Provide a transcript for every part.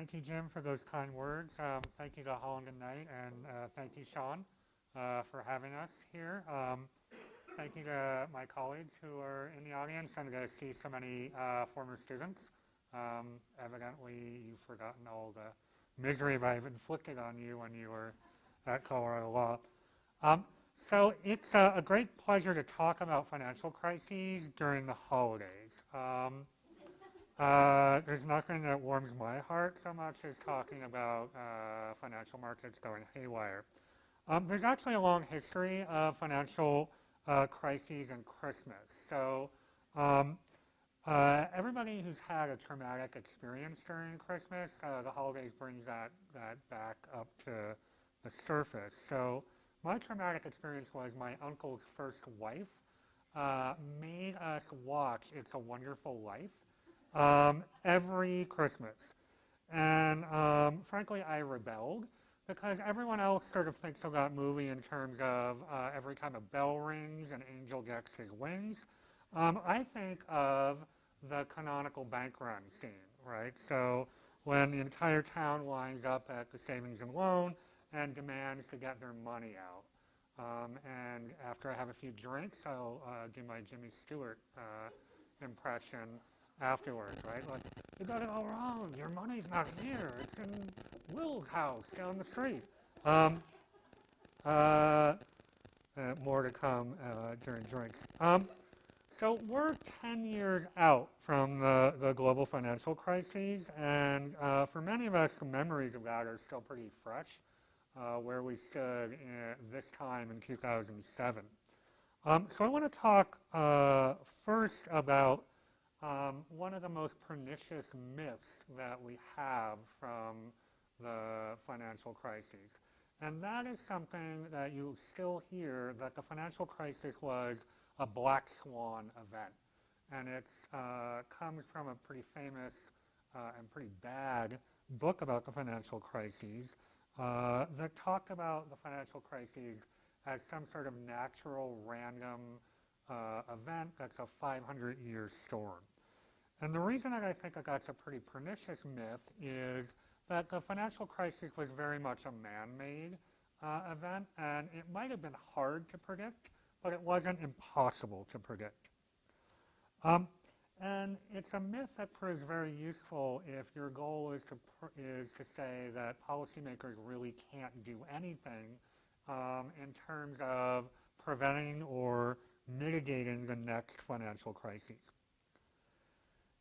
Thank you, Jim, for those kind words. Thank you to Holland and Knight, and thank you, Sean, for having us here. Thank you to my colleagues who are in the audience, and to see so many former students. Evidently, you've forgotten all the misery I've inflicted on you when you were at Colorado Law. So it's a great pleasure to talk about financial crises during the holidays. There's nothing that warms my heart so much as talking about financial markets going haywire. There's actually a long history of financial crises and Christmas. So everybody who's had a traumatic experience during Christmas, the holidays brings that back up to the surface. So my traumatic experience was my uncle's first wife made us watch It's a Wonderful Life every Christmas. And frankly, I rebelled because everyone else sort of thinks of that movie in terms of every time a bell rings, an angel gets his wings. I think of the canonical bank run scene, right? So when the entire town lines up at the savings and loan and demands to get their money out. And after I have a few drinks, I'll do my Jimmy Stewart impression afterwards, right? Like, you got it all wrong. Your money's not here. It's in Will's house down the street. More to come during drinks. So we're 10 years out from the global financial crises, and for many of us, the memories of that are still pretty fresh, where we stood this time in 2007. So I want to talk first about one of the most pernicious myths that we have from the financial crises. And that is something that you still hear, that the financial crisis was a Black Swan event. And it comes from a pretty famous and pretty bad book about the financial crises that talked about the financial crises as some sort of natural random event that's a 500-year storm. And the reason that I think that that's a pretty pernicious myth is that the financial crisis was very much a man-made event, and it might have been hard to predict, but it wasn't impossible to predict. And it's a myth that proves very useful if your goal is to say that policymakers really can't do anything in terms of preventing or mitigating the next financial crises.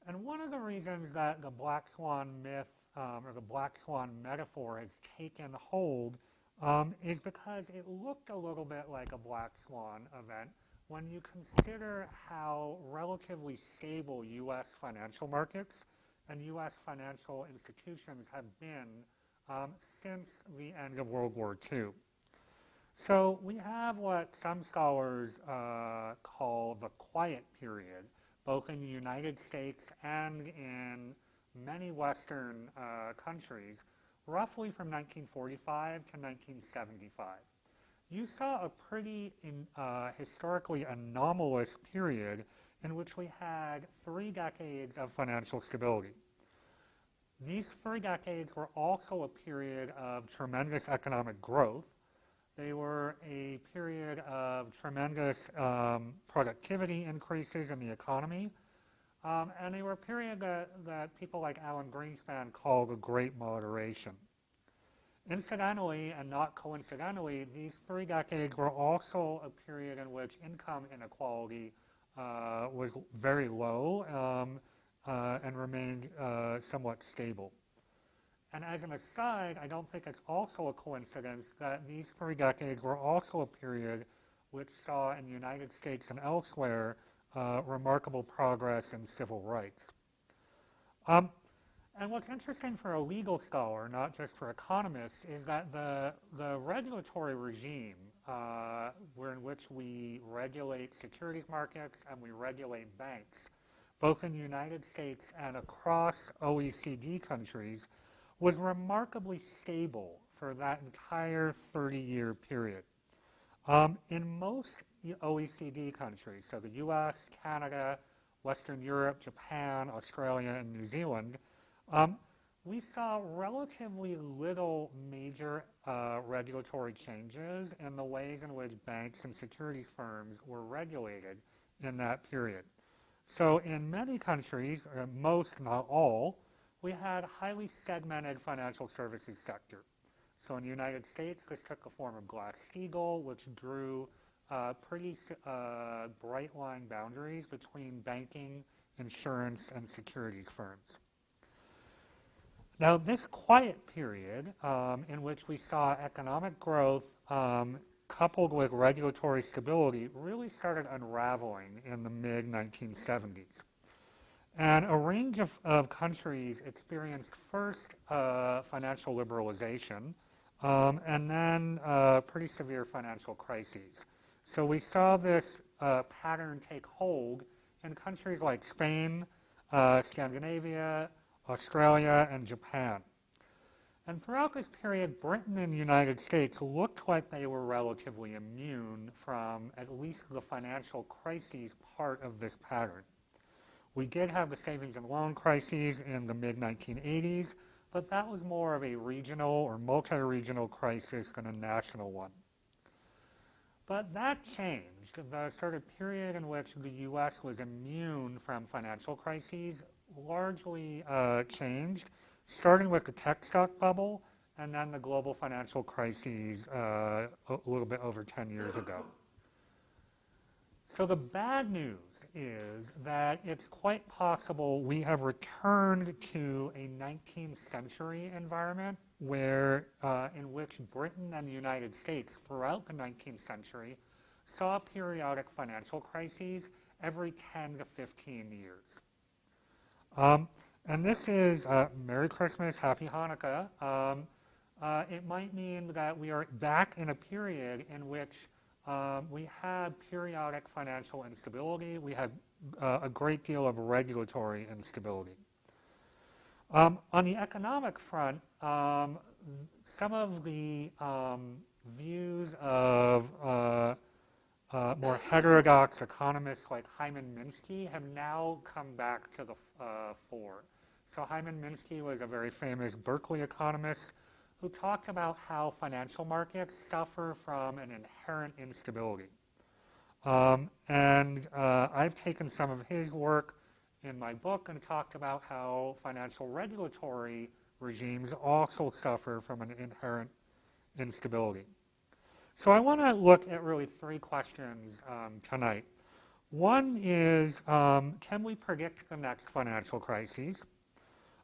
And one of the reasons that the Black Swan myth or the Black Swan metaphor has taken hold is because it looked a little bit like a Black Swan event when you consider how relatively stable U.S. financial markets and U.S. financial institutions have been since the end of World War II. So we have what some scholars call the quiet period, both in the United States and in many Western countries, roughly from 1945 to 1975. You saw a pretty historically anomalous period in which we had 3 decades of financial stability. These 3 decades were also a period of tremendous economic growth. They were a period of tremendous productivity increases in the economy. And they were a period that people like Alan Greenspan call the Great Moderation. Incidentally, and not coincidentally, these 3 decades were also a period in which income inequality was very low and remained somewhat stable. And as an aside, I don't think it's also a coincidence that these 3 decades were also a period which saw in the United States and elsewhere remarkable progress in civil rights. And what's interesting for a legal scholar, not just for economists, is that the regulatory regime in which we regulate securities markets and we regulate banks, both in the United States and across OECD countries, was remarkably stable for that entire 30-year period. In most OECD countries, so the US, Canada, Western Europe, Japan, Australia, and New Zealand, we saw relatively little major regulatory changes in the ways in which banks and securities firms were regulated in that period. So in many countries, or most, not all, we had highly segmented financial services sector. So in the United States, this took the form of Glass-Steagall, which drew pretty bright line boundaries between banking, insurance, and securities firms. Now, this quiet period in which we saw economic growth coupled with regulatory stability really started unraveling in the mid-1970s. And a range of countries experienced first financial liberalization and then pretty severe financial crises. So we saw this pattern take hold in countries like Spain, Scandinavia, Australia, and Japan. And throughout this period, Britain and the United States looked like they were relatively immune from at least the financial crises part of this pattern. We did have the savings and loan crises in the mid-1980s, but that was more of a regional or multi-regional crisis than a national one. But that changed. The sort of period in which the U.S. was immune from financial crises largely changed, starting with the tech stock bubble and then the global financial crises a little bit over 10 years ago. So the bad news is that it's quite possible we have returned to a 19th century environment where, in which Britain and the United States throughout the 19th century saw periodic financial crises every 10 to 15 years. And this is Merry Christmas, Happy Hanukkah. It might mean that we are back in a period in which we had periodic financial instability. We had a great deal of regulatory instability. On the economic front, some of the views of more heterodox economists like Hyman Minsky have now come back to the fore. So Hyman Minsky was a very famous Berkeley economist who talked about how financial markets suffer from an inherent instability. And I've taken some of his work in my book and talked about how financial regulatory regimes also suffer from an inherent instability. So I want to look at really three questions tonight. One is, can we predict the next financial crises?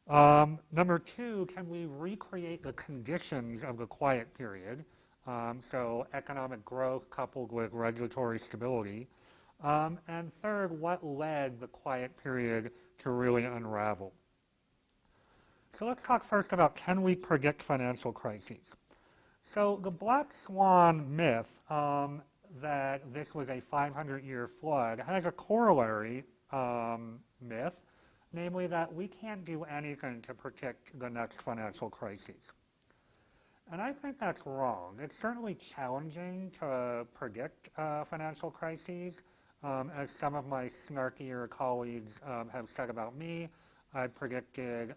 Number two, can we recreate the conditions of the quiet period? So economic growth coupled with regulatory stability. And third, what led the quiet period to really unravel? So let's talk first about, can we predict financial crises? So the Black Swan myth that this was a 500-year flood has a corollary myth, namely that we can't do anything to predict the next financial crises. And I think that's wrong. It's certainly challenging to predict financial crises. As some of my snarkier colleagues have said about me, I predicted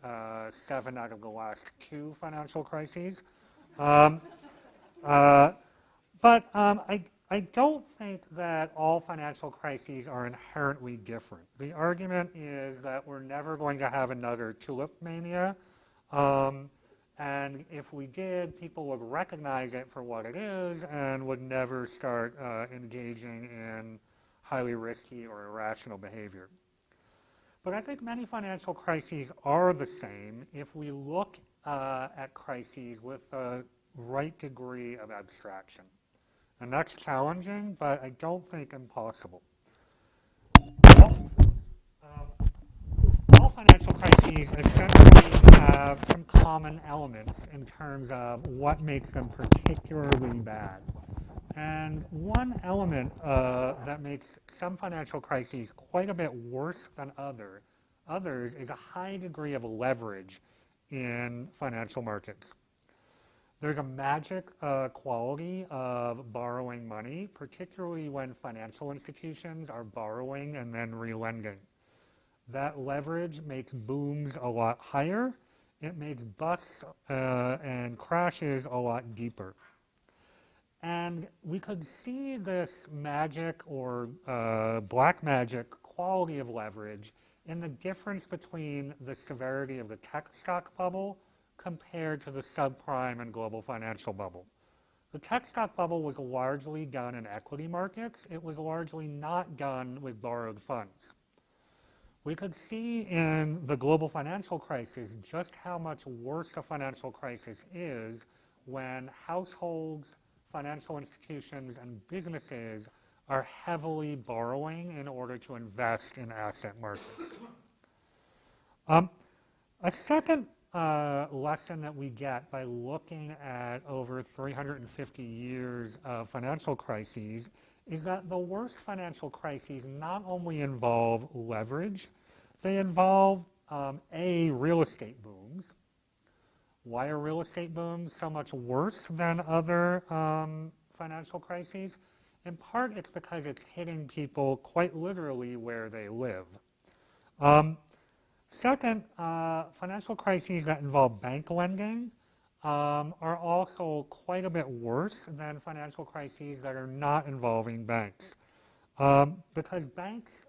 7 out of the last 2 financial crises. But I don't think that all financial crises are inherently different. The argument is that we're never going to have another tulip mania. And if we did, people would recognize it for what it is and would never start engaging in highly risky or irrational behavior. But I think many financial crises are the same if we look at crises with the right degree of abstraction. And that's challenging, but I don't think impossible. All financial crises essentially have some common elements in terms of what makes them particularly bad. And one element that makes some financial crises quite a bit worse than others is a high degree of leverage in financial markets. There's a magic quality of borrowing money, particularly when financial institutions are borrowing and then relending. That leverage makes booms a lot higher. it makes busts and crashes a lot deeper. And we could see this magic or black magic quality of leverage in the difference between the severity of the tech stock bubble compared to the subprime and global financial bubble. The tech stock bubble was largely done in equity markets. It was largely not done with borrowed funds. We could see in the global financial crisis just how much worse a financial crisis is when households, financial institutions, and businesses are heavily borrowing in order to invest in asset markets. A second lesson that we get by looking at over 350 years of financial crises is that the worst financial crises not only involve leverage, they involve real estate booms. Why are real estate booms so much worse than other financial crises? In part, it's because it's hitting people quite literally where they live. Second, financial crises that involve bank lending are also quite a bit worse than financial crises that are not involving banks. Because banks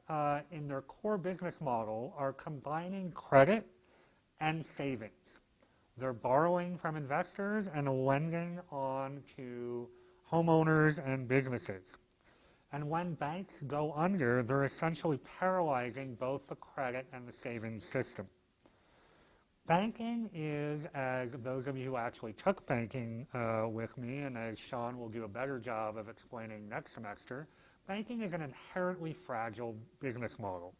in their core business model are combining credit and savings. They're borrowing from investors and lending on to homeowners and businesses. And when banks go under, they're essentially paralyzing both the credit and the savings system. Banking is, as those of you who actually took banking with me, and as Sean will do a better job of explaining next semester, banking is an inherently fragile business model.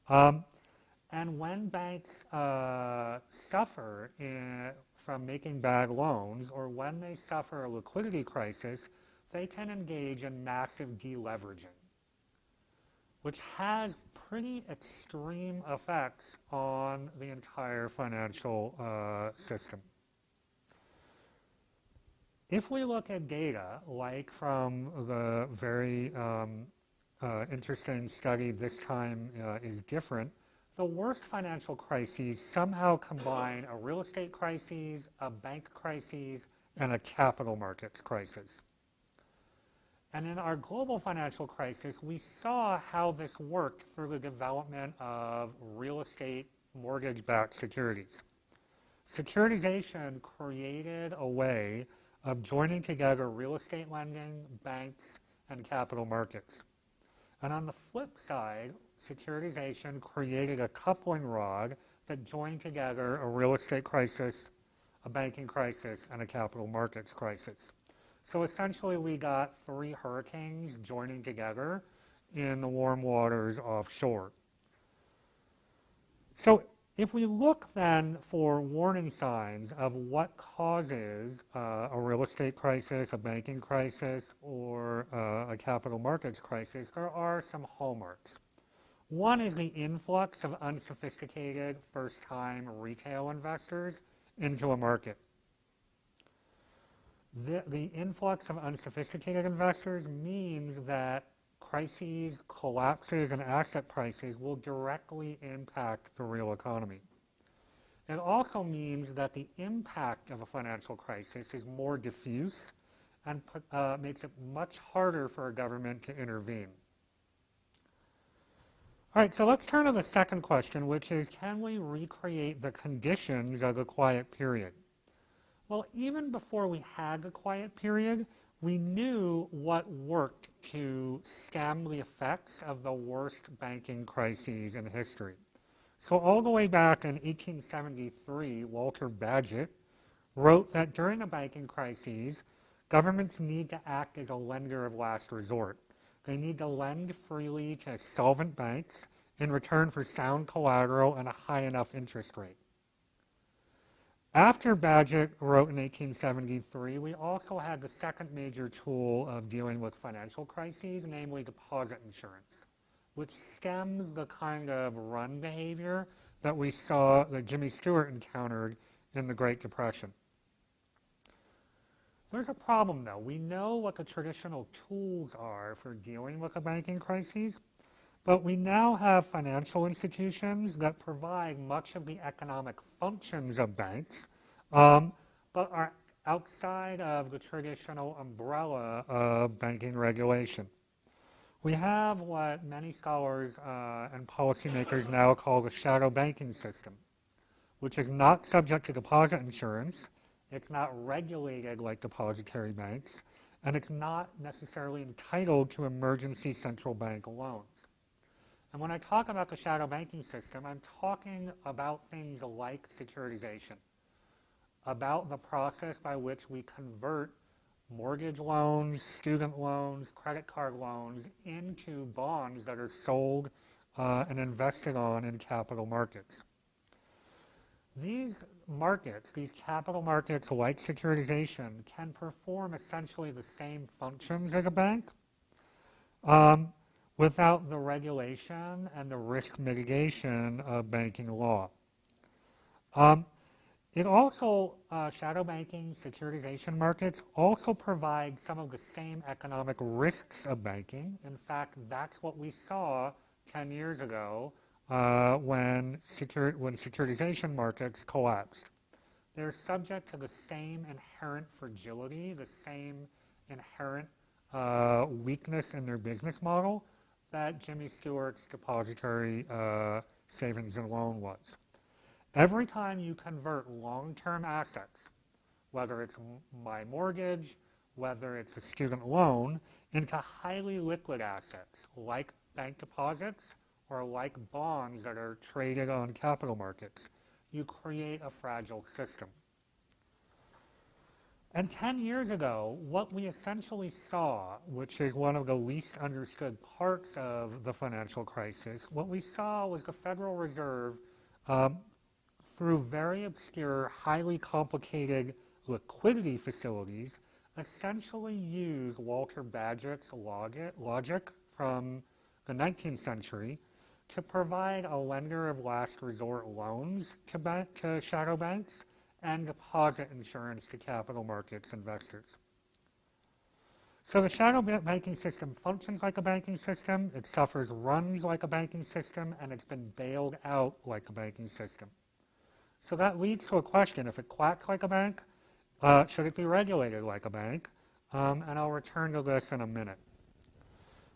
And when banks suffer from making bad loans, or when they suffer a liquidity crisis, they can engage in massive deleveraging, which has pretty extreme effects on the entire financial system. If we look at data, like from the very interesting study This Time is Different, the worst financial crises somehow combine a real estate crisis, a bank crisis, and a capital markets crisis. And in our global financial crisis, we saw how this worked through the development of real estate mortgage-backed securities. Securitization created a way of joining together real estate lending, banks, and capital markets. And on the flip side, securitization created a coupling rod that joined together a real estate crisis, a banking crisis, and a capital markets crisis. So essentially we got 3 hurricanes joining together in the warm waters offshore. So if we look then for warning signs of what causes a real estate crisis, a banking crisis, or a capital markets crisis, there are some hallmarks. One is the influx of unsophisticated first-time retail investors into a market. The influx of unsophisticated investors means that crises, collapses, and asset prices will directly impact the real economy. It also means that the impact of a financial crisis is more diffuse and makes it much harder for a government to intervene. All right, so let's turn to the second question, which is, can we recreate the conditions of the quiet period? Well, even before we had the quiet period, we knew what worked to stem the effects of the worst banking crises in history. So all the way back in 1873, Walter Bagehot wrote that during a banking crisis, governments need to act as a lender of last resort. They need to lend freely to solvent banks in return for sound collateral and a high enough interest rate. After Bagehot wrote in 1873, we also had the second major tool of dealing with financial crises, namely deposit insurance, which stems the kind of run behavior that we saw that Jimmy Stewart encountered in the Great Depression. There's a problem, though. We know what the traditional tools are for dealing with a banking crisis, But we now have financial institutions that provide much of the economic functions of banks, but are outside of the traditional umbrella of banking regulation. We have what many scholars and policymakers now call the shadow banking system, which is not subject to deposit insurance, it's not regulated like depository banks, and it's not necessarily entitled to emergency central bank loans. And when I talk about the shadow banking system, I'm talking about things like securitization, about the process by which we convert mortgage loans, student loans, credit card loans into bonds that are sold and invested on in capital markets. These markets, these capital markets like securitization, can perform essentially the same functions as a bank without the regulation and the risk mitigation of banking law. It also, shadow banking, securitization markets also provide some of the same economic risks of banking. In fact, that's what we saw 10 years ago when securitization markets collapsed. They're subject to the same inherent fragility, the same inherent weakness in their business model that Jimmy Stewart's depository savings and loan was. Every time you convert long-term assets, whether it's my mortgage, whether it's a student loan, into highly liquid assets like bank deposits or like bonds that are traded on capital markets, you create a fragile system. And 10 years ago, what we essentially saw, which is one of the least understood parts of the financial crisis, what we saw was the Federal Reserve through very obscure, highly complicated liquidity facilities, essentially use Walter Bagehot's logic from the 19th century to provide a lender of last resort loans to shadow banks and deposit insurance to capital markets investors. So the shadow banking system functions like a banking system, it suffers runs like a banking system, and it's been bailed out like a banking system. So that leads to a question: if it quacks like a bank, should it be regulated like a bank? And I'll return to this in a minute.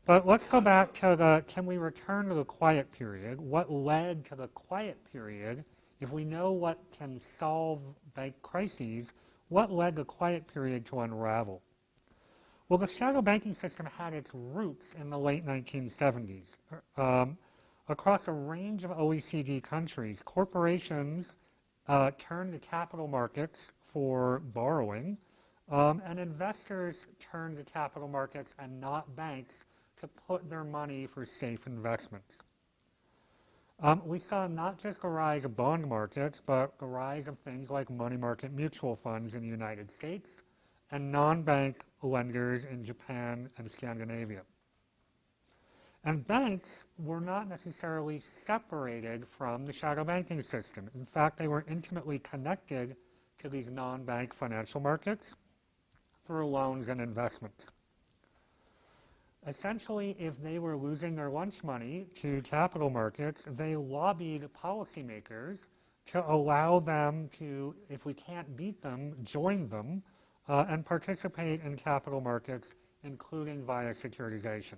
But let's go back to can we return to the quiet period? What led to the quiet period? If we know what can solve bank crises, what led the quiet period to unravel? Well, the shadow banking system had its roots in the late 1970s. Across a range of OECD countries, corporations turned to capital markets for borrowing, and investors turned to capital markets and not banks to put their money for safe investments. We saw not just the rise of bond markets, but the rise of things like money market mutual funds in the United States and non-bank lenders in Japan and Scandinavia. And banks were not necessarily separated from the shadow banking system. In fact, they were intimately connected to these non-bank financial markets through loans and investments. Essentially, if they were losing their lunch money to capital markets, they lobbied policymakers to allow them to, if we can't beat them, join them and participate in capital markets, including via securitization.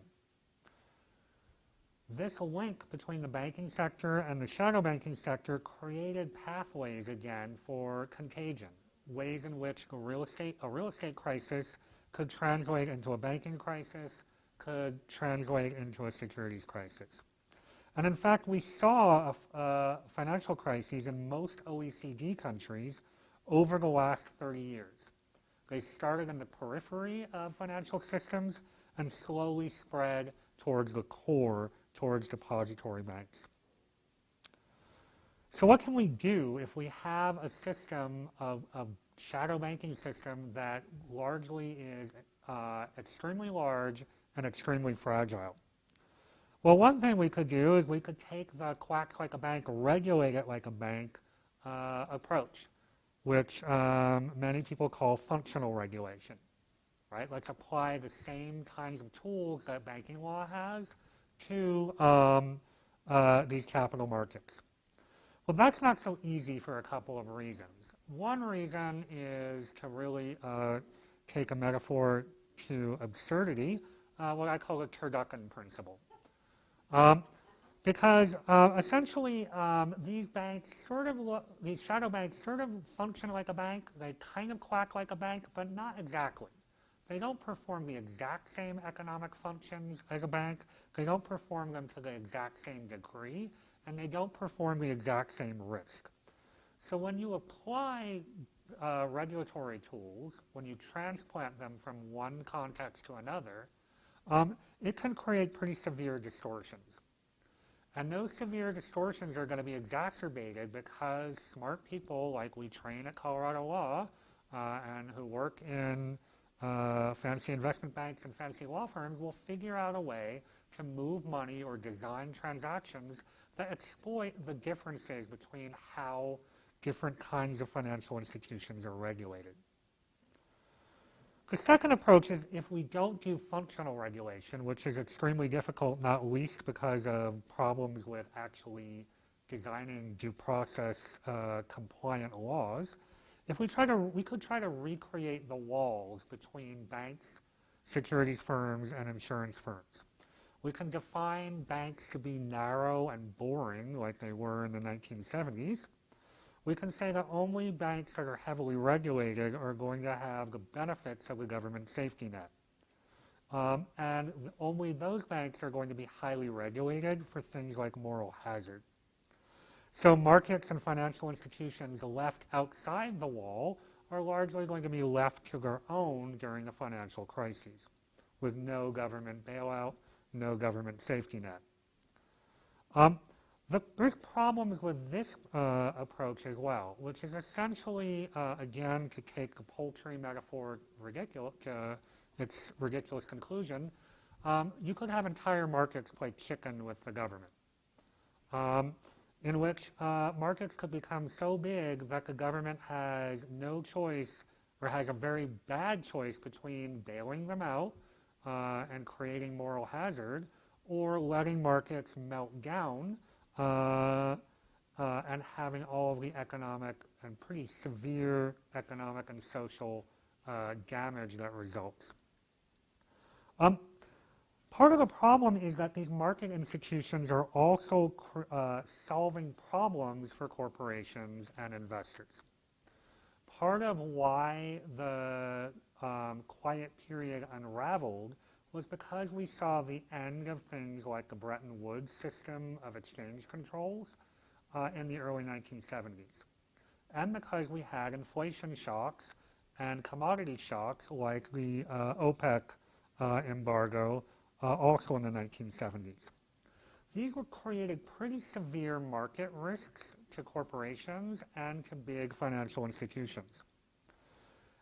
This link between the banking sector and the shadow banking sector created pathways again for contagion, ways in which a real estate crisis could translate into a banking crisis, could translate into a securities crisis. And in fact, we saw financial crises in most OECD countries over the last 30 years. They started in the periphery of financial systems and slowly spread towards the core, towards depository banks. So what can we do if we have a system of shadow banking system that largely is extremely large and extremely fragile? Well, one thing we could do is we could take the quacks like a bank, regulate it like a bank approach, which many people call functional regulation, right? Let's apply the same kinds of tools that banking law has to these capital markets? Well, that's not so easy for a couple of reasons. One reason is to really take a metaphor to absurdity, what I call the turducken principle. Because essentially these banks these shadow banks sort of function like a bank. They kind of quack like a bank, but not exactly. They don't perform the exact same economic functions as a bank. They don't perform them to the exact same degree, and they don't perform the exact same risk. So when you apply regulatory tools, when you transplant them from one context to another, it can create pretty severe distortions. And those severe distortions are going to be exacerbated because smart people like we train at Colorado Law and who work in fancy investment banks and fancy law firms will figure out a way to move money or design transactions that exploit the differences between how different kinds of financial institutions are regulated. The second approach is if we don't do functional regulation, which is extremely difficult, not least because of problems with actually designing due process compliant laws, if we could try to recreate the walls between banks, securities firms, and insurance firms. We can define banks to be narrow and boring like they were in the 1970s. We can say that only banks that are heavily regulated are going to have the benefits of the government safety net. And only those banks are going to be highly regulated for things like moral hazard. So markets and financial institutions left outside the wall are largely going to be left to their own during the financial crises, with no government bailout, no government safety net. There's problems with this approach as well, which is essentially, again, to take the poultry metaphor to its ridiculous conclusion, you could have entire markets play chicken with the government, in which markets could become so big that the government has no choice or has a very bad choice between bailing them out and creating moral hazard or letting markets melt down and having all of the economic and pretty severe economic and social damage that results. Part of the problem is that these market institutions are also solving problems for corporations and investors. Part of why the quiet period unraveled was because we saw the end of things like the Bretton Woods system of exchange controls in the early 1970s. And because we had inflation shocks and commodity shocks like the OPEC embargo also in the 1970s. These were created pretty severe market risks to corporations and to big financial institutions.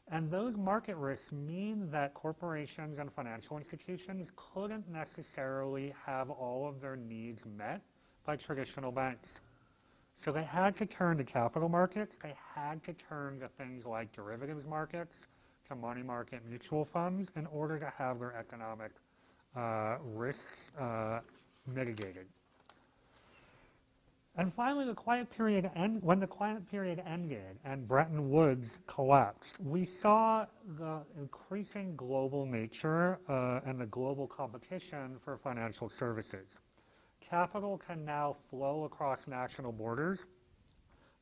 And those market risks mean that corporations and financial institutions couldn't necessarily have all of their needs met by traditional banks. So they had to turn to capital markets. They had to turn to things like derivatives markets, to money market mutual funds in order to have their economic risks mitigated. And finally, when the quiet period ended and Bretton Woods collapsed, we saw the increasing global nature and the global competition for financial services. Capital can now flow across national borders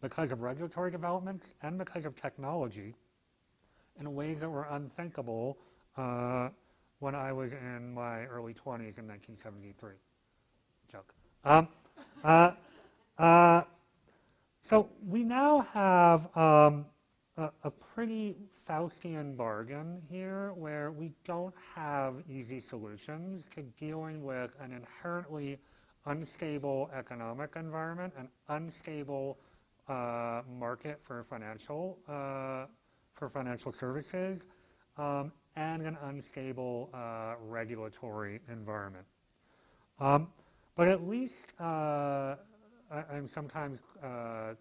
because of regulatory developments and because of technology in ways that were unthinkable when I was in my early 20s in 1973. Joke. So we now have a pretty Faustian bargain here where we don't have easy solutions to dealing with an inherently unstable economic environment, an unstable market for financial services, and an unstable regulatory environment. But at least I'm sometimes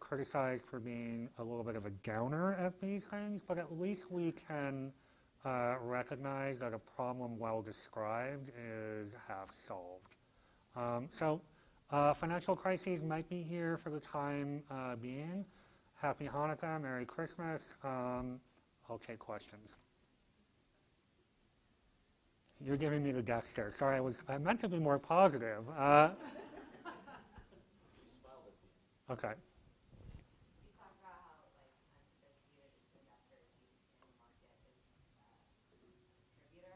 criticized for being a little bit of a downer at these things, but at least we can recognize that a problem well described is half solved. So financial crises might be here for the time being. Happy Hanukkah, Merry Christmas. I'll take questions. You're giving me the death stare. Sorry, I meant to be more positive. Okay. You talked about how unsophisticated investors in the market is a contributor.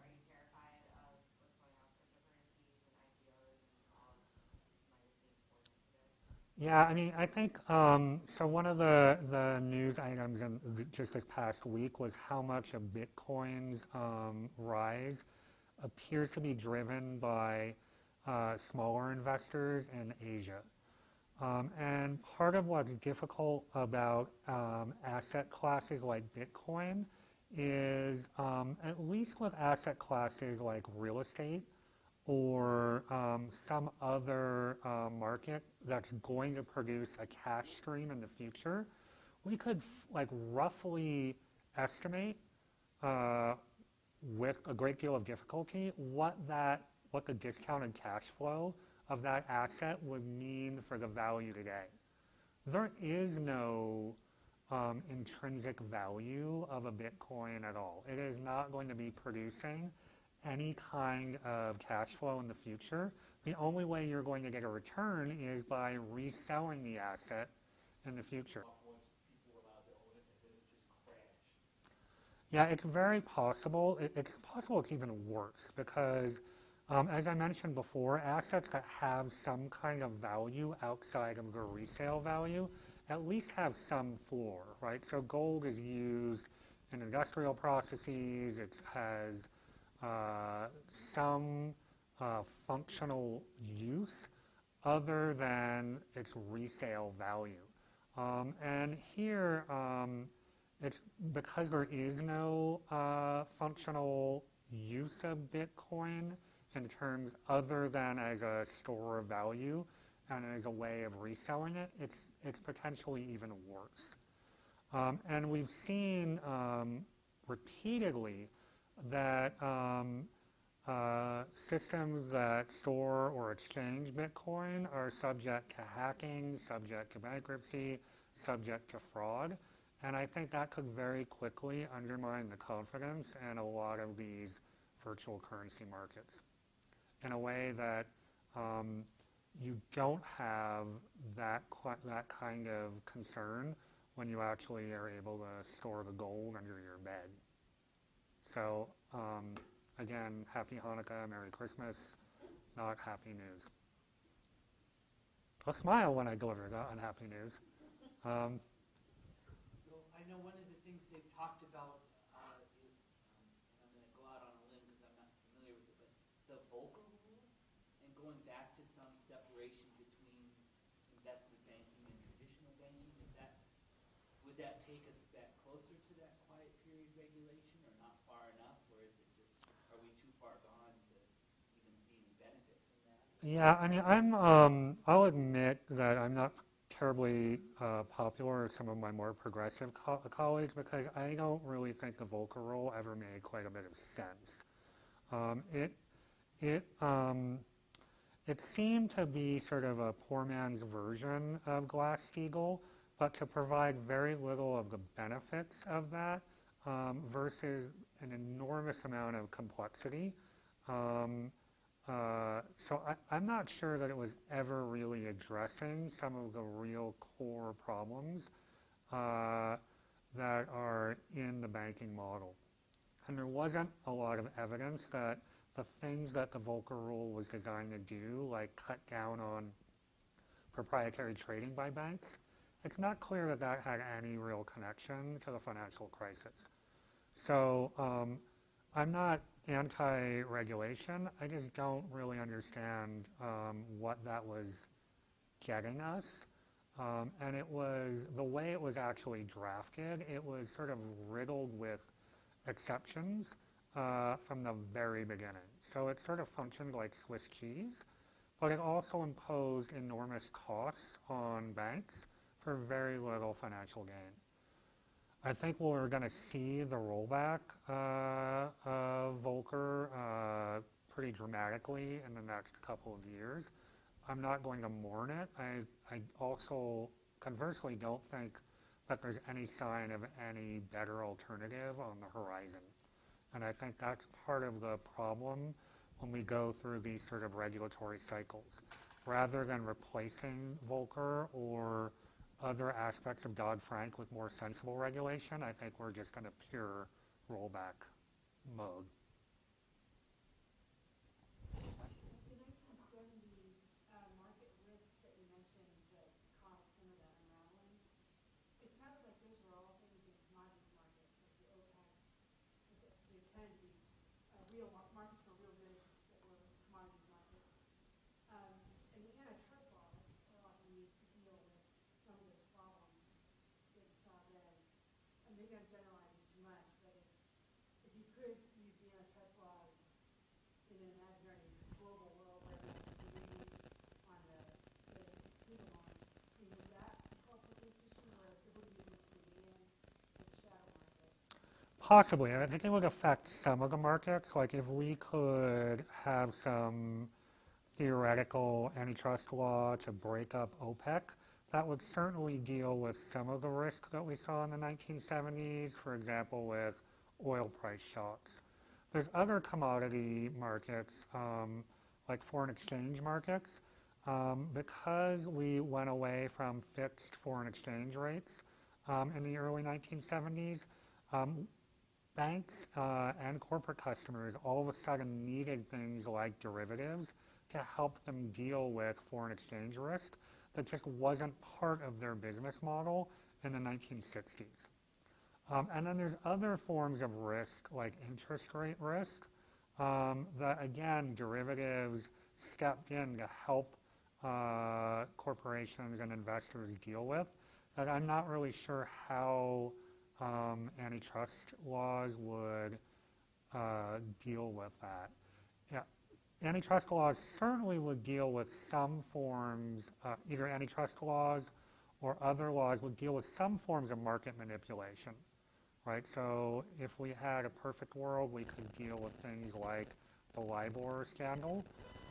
Are you terrified of what's going on with cryptocurrencies and ICOs and all minus being forced into this? Yeah, I mean, I think, so one of the news items just this past week was how much of Bitcoin's rise appears to be driven by smaller investors in Asia. And part of what's difficult about asset classes like Bitcoin is, at least with asset classes like real estate or some other market that's going to produce a cash stream in the future, we could roughly estimate with a great deal of difficulty what the discounted cash flow of that asset would mean for the value today. There is no intrinsic value of a Bitcoin at all. It is not going to be producing any kind of cash flow in the future. The only way you're going to get a return is by reselling the asset in the future. Once people were allowed to own it, and then it just crashed. Yeah, it's very possible. It's possible it's even worse because, as I mentioned before, assets that have some kind of value outside of the resale value at least have some floor, right? So gold is used in industrial processes. It has some functional use other than its resale value. And here, it's because there is no functional use of Bitcoin in terms other than as a store of value and as a way of reselling it, it's potentially even worse. And we've seen repeatedly that systems that store or exchange Bitcoin are subject to hacking, subject to bankruptcy, subject to fraud. And I think that could very quickly undermine the confidence in a lot of these virtual currency markets in a way that you don't have that kind of concern when you actually are able to store the gold under your bed. So again, Happy Hanukkah, Merry Christmas, not happy news. I'll smile when I deliver the unhappy news. So I know one of the things they've talked about is, and I'm going to go out on a limb because I'm not familiar with it, but the Volcker rule and going back to some separation between investment banking and traditional banking. Would that take us back closer to that quiet period regulation, or not far enough, or is it just, are we too far gone to even see any benefit from that? Yeah, I mean, I'll admit that I'm not terribly popular with some of my more progressive colleagues because I don't really think the Volcker rule ever made quite a bit of sense. It seemed to be sort of a poor man's version of Glass-Steagall, but to provide very little of the benefits of that versus an enormous amount of complexity. So I'm not sure that it was ever really addressing some of the real core problems that are in the banking model. And there wasn't a lot of evidence that the things that the Volcker rule was designed to do, like cut down on proprietary trading by banks, it's not clear that that had any real connection to the financial crisis. So I'm not anti-regulation. I just don't really understand what that was getting us. And it was, the way it was actually drafted, it was sort of riddled with exceptions from the very beginning. So it sort of functioned like Swiss cheese, but it also imposed enormous costs on banks for very little financial gain. I think we're going to see the rollback of Volcker pretty dramatically in the next couple of years. I'm not going to mourn it. I also conversely don't think that there's any sign of any better alternative on the horizon. And I think that's part of the problem when we go through these sort of regulatory cycles. Rather than replacing Volcker or other aspects of Dodd-Frank with more sensible regulation, I think we're just in a pure rollback mode. The 1970s market risks that you mentioned that caused some of that unraveling, it sounded like those were all things in commodities markets, like the OPEC. They tend to be real markets for real goods that were commodities markets. And the antitrust laws are often used to deal with some of those problems that you saw then. And maybe I'm generalizing too much, but if you could use the antitrust laws in an imaginary global world where we agree on the legal norms, I mean, would that help with this issue, or it wouldn't be much to be in the shadow market? Possibly. I think it would affect some of the markets. Like if we could have some theoretical antitrust law to break up OPEC, that would certainly deal with some of the risk that we saw in the 1970s, for example, with oil price shocks. There's other commodity markets, like foreign exchange markets, because we went away from fixed foreign exchange rates in the early 1970s. Banks and corporate customers all of a sudden needed things like derivatives to help them deal with foreign exchange risk that just wasn't part of their business model in the 1960s. And then there's other forms of risk, like interest rate risk, that again, derivatives stepped in to help corporations and investors deal with, that I'm not really sure how antitrust laws would deal with that. Yeah. Antitrust laws certainly would deal with some forms, either antitrust laws or other laws would deal with some forms of market manipulation, right? So if we had a perfect world, we could deal with things like the LIBOR scandal,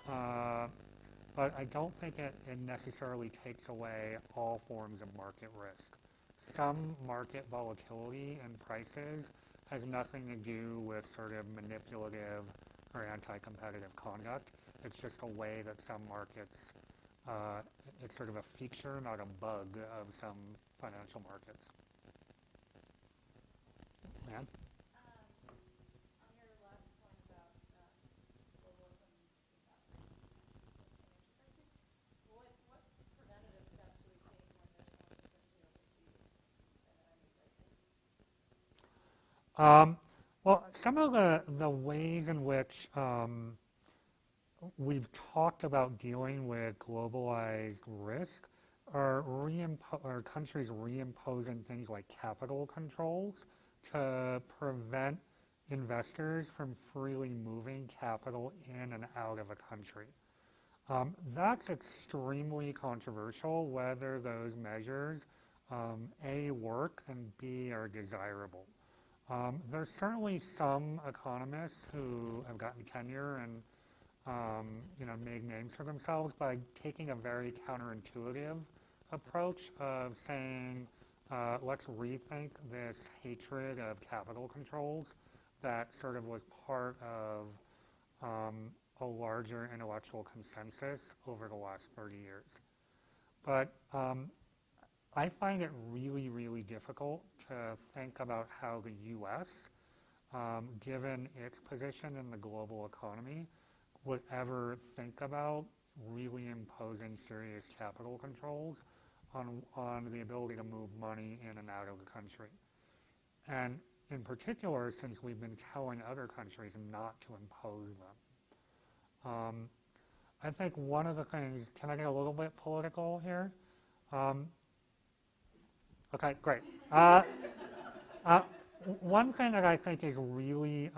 but I don't think it necessarily takes away all forms of market risk. Some market volatility in prices has nothing to do with sort of manipulative or anti-competitive conduct. It's just a way that some markets, it's sort of a feature, not a bug of some financial markets. Man? On your last point about globalism, exacerbating financial crises, what preventative steps do we take when there's so much uncertainty overseas and Well, some of the ways in which we've talked about dealing with globalized risk are countries reimposing things like capital controls to prevent investors from freely moving capital in and out of a country. That's extremely controversial, whether those measures, A, work, and B, are desirable. There's certainly some economists who have gotten tenure and made names for themselves by taking a very counterintuitive approach of saying, let's rethink this hatred of capital controls that sort of was part of a larger intellectual consensus over the last 30 years. But I find it really, really difficult to think about how the U.S., given its position in the global economy, would ever think about really imposing serious capital controls on the ability to move money in and out of the country. And in particular, since we've been telling other countries not to impose them. I think one of the things, can I get a little bit political here? Okay, great. One thing that I think is really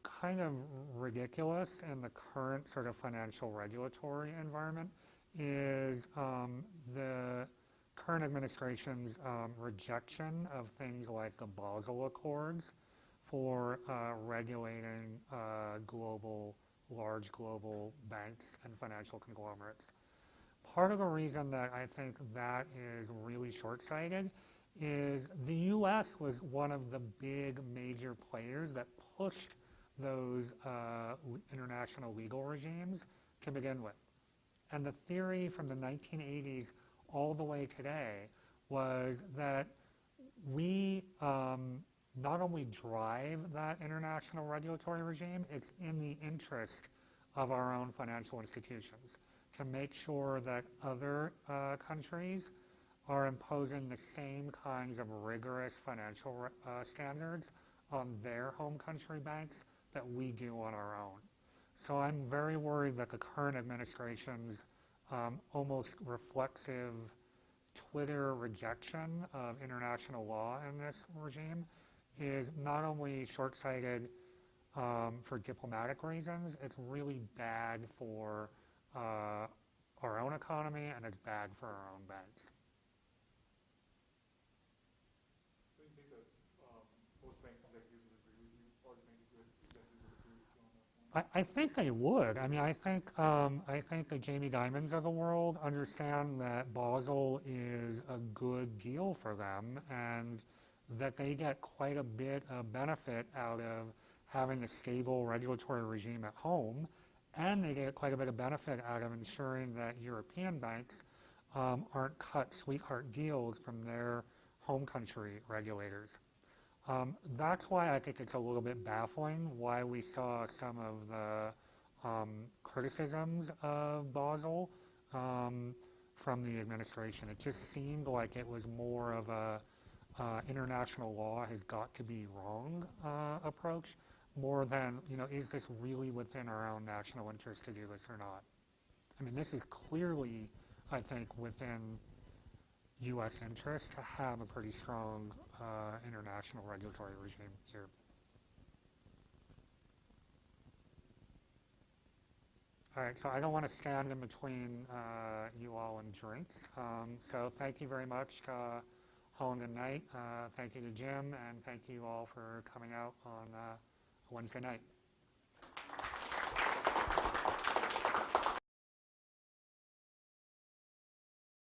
kind of ridiculous in the current sort of financial regulatory environment is the current administration's rejection of things like the Basel Accords for regulating global large global banks and financial conglomerates. Part of the reason that I think that is really short-sighted is the U.S. was one of the big major players that pushed those international legal regimes to begin with. And the theory from the 1980s all the way today was that we not only drive that international regulatory regime, it's in the interest of our own financial institutions to make sure that other countries are imposing the same kinds of rigorous financial standards on their home country banks that we do on our own. So I'm very worried that the current administration's almost reflexive Twitter rejection of international law in this regime is not only short-sighted for diplomatic reasons, it's really bad for our own economy, and it's bad for our own banks. Do you think that most bank executives would agree with you, or do you think executives would agree with you on that point? I think they would. I mean, I think the Jamie Dimons of the world understand that Basel is a good deal for them, and that they get quite a bit of benefit out of having a stable regulatory regime at home, and they get quite a bit of benefit out of ensuring that European banks aren't cut sweetheart deals from their home country regulators. That's why I think it's a little bit baffling why we saw some of the criticisms of Basel from the administration. It just seemed like it was more of a international law has got to be wrong approach, more than, is this really within our own national interest to do this or not? I mean, this is clearly, I think, within U.S. interest to have a pretty strong international regulatory regime here. All right, so I don't want to stand in between you all and drinks. So thank you very much to Holland and Knight. Thank you to Jim, and thank you all for coming out on Wednesday night.